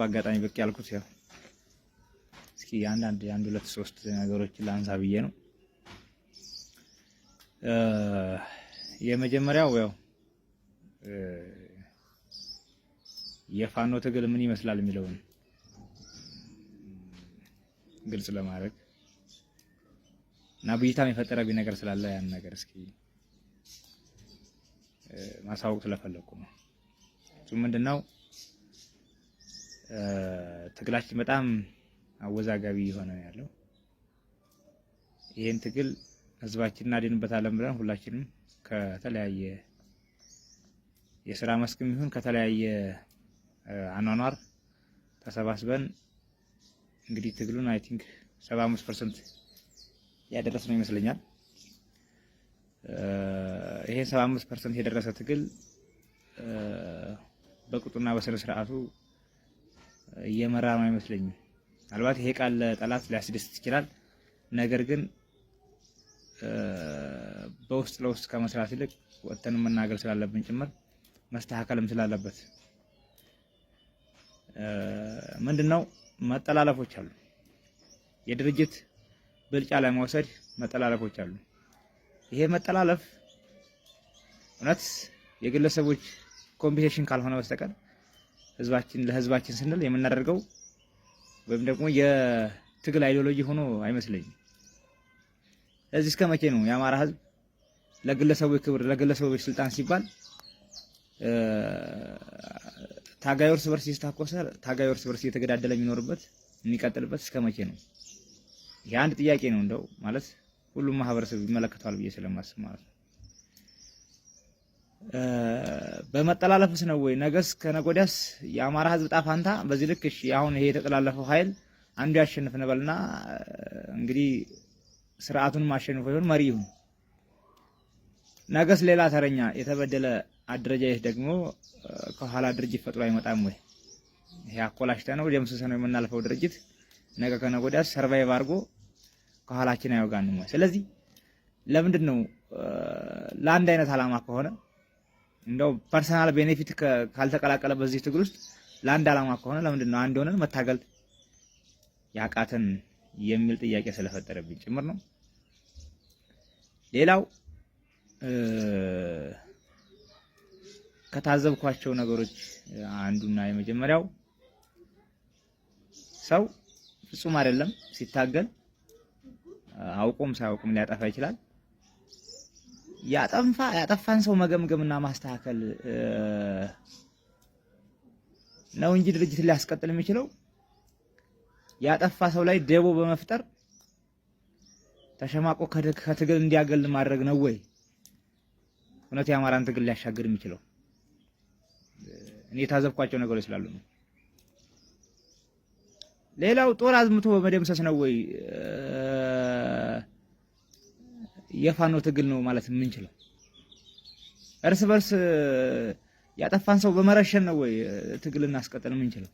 በአጋጣሚ ብቅ ያልኩት ያው እስኪ አንድ ሁለት ሶስት ነገሮችን ላንሳ ብዬ ነው። የመጀመሪያው ያው የፋኖ ትግል ምን ይመስላል የሚለውን ግልጽ ለማድረግ እና ብይታም የፈጠረብኝ ነገር ስላለ ያን ነገር እስኪ ማሳወቅ ስለፈለኩ ነው። እሱ ምንድነው ትግላችን በጣም አወዛጋቢ የሆነ ያለው ይሄን ትግል ህዝባችንን እናድንበታለን ብለን ሁላችንም ከተለያየ የሥራ መስክም ይሁን ከተለያየ አኗኗር ተሰባስበን እንግዲህ ትግሉን አይ ቲንክ 75% ያደረስነው ይመስለኛል። ይሄ 75% የደረሰ ትግል በቁጡና በስነ ስርዓቱ እየመራ ነው አይመስለኝም። ምናልባት ይሄ ቃል ለጠላት ሊያስደስት ይችላል። ነገር ግን በውስጥ ለውስጥ ከመስራት ይልቅ ወጥተን መናገር ስላለብን ጭምር መስተካከልም ስላለበት ምንድነው መጠላለፎች አሉ። የድርጅት ብልጫ ላይ መውሰድ መጠላለፎች አሉ። ይሄ መጠላለፍ እውነት የግለሰቦች ኮምፒቲሽን ካልሆነ በስተቀር ለህዝባችን ስንል የምናደርገው ወይም ደግሞ የትግል አይዲዮሎጂ ሆኖ አይመስለኝም። ስለዚህ እስከ መቼ ነው የአማራ ህዝብ ለግለሰቦች ክብር ለግለሰቦች ስልጣን ሲባል ታጋይ እርስ በርስ ይስተካከለ ታጋይ እርስ በርስ እየተገዳደለ የሚኖርበት የሚቀጥልበት እስከ መቼ ነው? ይሄ አንድ ጥያቄ ነው። እንደው ማለት ሁሉም ማህበረሰብ ይመለከታል ብዬ ስለማስብ ማለት ነው። በመጠላለፍስ ነው ወይ ነገስ ከነገ ወዲያስ የአማራ ህዝብ ጣፋንታ በዚህ ልክ? እሺ አሁን ይሄ የተጠላለፈው ኃይል አንዱ ያሸንፍ ነበልና እንግዲህ ስርዓቱን ማሸነፍ ይሁን መሪ ይሁን፣ ነገስ ሌላ ተረኛ የተበደለ አደረጃጀት ደግሞ ከኋላ ድርጅት ፈጥሮ አይመጣም ወይ? ይሄ አኮላሽተ ነው ደምስሰ ነው የምናልፈው ድርጅት ነገ ከነገ ወዲያ ሰርቫይቭ አድርጎ ከኋላችን አይወጋንም ወይ? ስለዚህ ለምንድን ነው ለአንድ አይነት አላማ ከሆነ እንደው ፐርሰናል ቤኔፊት ካልተቀላቀለ በዚህ ትግል ውስጥ ለአንድ አላማ ከሆነ ለምንድን ነው አንድ ሆነን መታገል ያቃተን የሚል ጥያቄ ስለፈጠረብኝ ጭምር ነው። ሌላው ከታዘብኳቸው ነገሮች አንዱና የመጀመሪያው ሰው ፍጹም አይደለም ሲታገል አውቆም ሳያውቅም ሊያጠፋ ይችላል። ያጠፋን ሰው መገምገምና ማስተካከል ነው እንጂ ድርጅት ሊያስቀጥል የሚችለው ያጠፋ ሰው ላይ ደቦ በመፍጠር ተሸማቆ ከትግል እንዲያገል ማድረግ ነው ወይ እውነት የአማራን ትግል ሊያሻግር የሚችለው? እኔ የታዘብኳቸው ነገሮች ስላሉ ነው። ሌላው ጦር አዝምቶ በመደምሰስ ነው ወይ የፋኖ ትግል ነው ማለት የምንችለው? እርስ በርስ ያጠፋን ሰው በመረሸን ነው ወይ ትግል እናስቀጥል የምንችለው?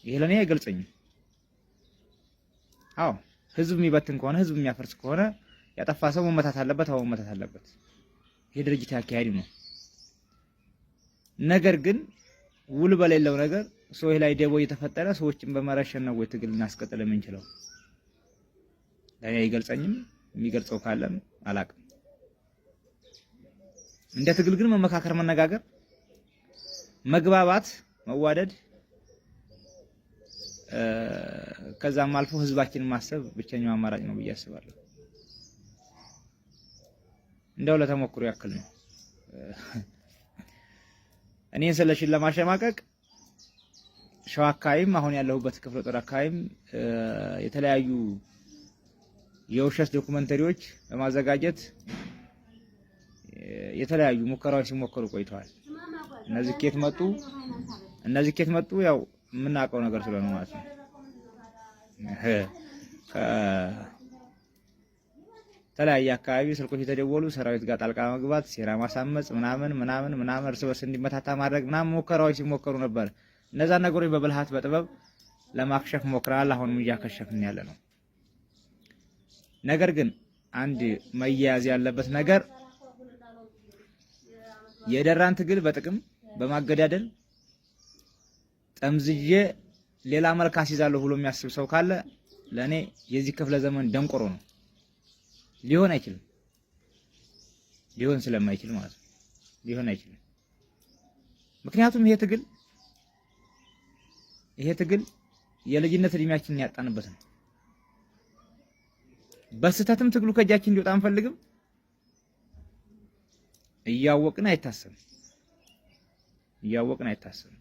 ይሄ ለኔ አይገልጸኝም። አዎ ህዝብ የሚበትን ከሆነ ህዝብ የሚያፈርስ ከሆነ ያጠፋ ሰው መመታት አለበት። አዎ መመታት አለበት። ይሄ ድርጅት ያካሄድ ነው። ነገር ግን ውል በሌለው ነገር ሰዎች ላይ ደቦ እየተፈጠረ ሰዎችን በመረሸን ነው ወይ ትግል እናስቀጥል የምንችለው? ለኔ አይገልጸኝም። የሚገልጸው ካለም አላቅም። እንደ ትግል ግን መመካከር፣ መነጋገር፣ መግባባት፣ መዋደድ ከዛም አልፎ ህዝባችንን ማሰብ ብቸኛው አማራጭ ነው ብዬ አስባለሁ። እንደው ለተሞክሮ ያክል ነው። እኔን ስለሽን ለማሸማቀቅ ሸዋ አካባቢም አሁን ያለሁበት ክፍለ ጦር አካባቢም የተለያዩ የውሸት ዶኩመንተሪዎች በማዘጋጀት የተለያዩ ሙከራዎች ሲሞከሩ ቆይተዋል። እነዚህ ኬት መጡ ያው የምናውቀው ነገር ስለሆነ ማለት ነው። ከተለያየ አካባቢ ስልኮች የተደወሉ ሰራዊት ጋር ጣልቃ መግባት፣ ሴራ ማሳመጽ ምናምን እርስ በርስ እንዲመታታ ማድረግ ምናምን ሙከራዎች ሲሞከሩ ነበር። እነዛ ነገሮች በብልሃት በጥበብ ለማክሸፍ ሞክረናል። አሁንም እያከሸፍን ያለ ነው። ነገር ግን አንድ መያያዝ ያለበት ነገር የደራን ትግል በጥቅም በማገዳደል ጠምዝዬ ሌላ መልክ አስይዛለሁ ብሎ የሚያስብ ሰው ካለ ለኔ የዚህ ክፍለ ዘመን ደንቆሮ ነው። ሊሆን አይችልም። ሊሆን ስለማይችል ማለት ነው። ሊሆን አይችልም። ምክንያቱም ይሄ ትግል የልጅነት እድሜያችንን ያጣንበት ነው። በስተትም ትግሉ ከእጃችን እንዲወጣ አንፈልግም። እያወቅን አይታሰብም።